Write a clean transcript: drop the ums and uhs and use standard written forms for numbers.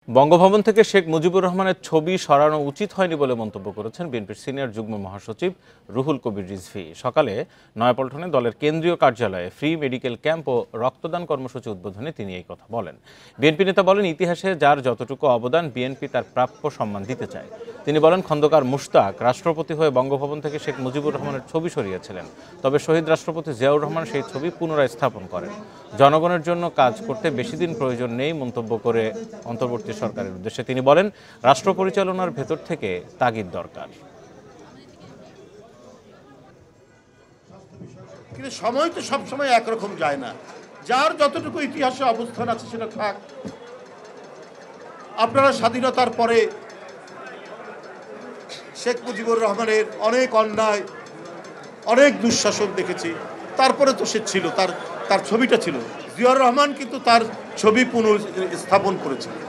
বঙ্গভবন থেকে শেখ মুজিবুর রহমানের ছবি সরানো উচিত হয়নি বলে মন্তব্য করেছেন বিএনপির সিনিয়র যুগ্ম মহাসচিব রুহুল কবির রিজভী। সকালে নয়াপল্টনে দলের কেন্দ্রীয় কার্যালয়ে ফ্রি মেডিকেল ক্যাম্প ও রক্তদান কর্মসূচি উদ্বোধনে তিনি এই কথা বলেন। বিএনপি নেতা বলেন, ইতিহাসে যার যতটুকু অবদান বিএনপি তার প্রাপ্য সম্মান দিতে চায়। তিনি বলেন, খন্দকার মুশতাক রাষ্ট্রপতি হয়ে বঙ্গভবন থেকে শেখ মুজিবুর রহমানের ছবি সরিয়েছিলেন, তবে শহীদ রাষ্ট্রপতি জিয়াউর রহমান সেই ছবি পুনরায় স্থাপন করেন। জনগণের জন্য কাজ করতে বেশি দিন প্রয়োজন নেই মন্তব্য করে অন্তর্বর্তী সরকারের উদ্দেশ্যে তিনি বলেন, রাষ্ট্র পরিচালনার ভেতর থেকে তাগিদ দরকার। কিন্তু সময় তো সবসময় একরকম যায় না, যার যতটুকু ইতিহাসে অবস্থান আছে সেটা থাক। আপনারা স্বাধীনতার পরে শেখ মুজিবুর রহমানের অনেক অন্যায়, অনেক দুঃশাসন দেখেছি, তারপরে তো সে ছিল, তার ছবিটা ছিল। জিয়াউর রহমান কিন্তু তার ছবি পুনঃস্থাপন করেছিলেন।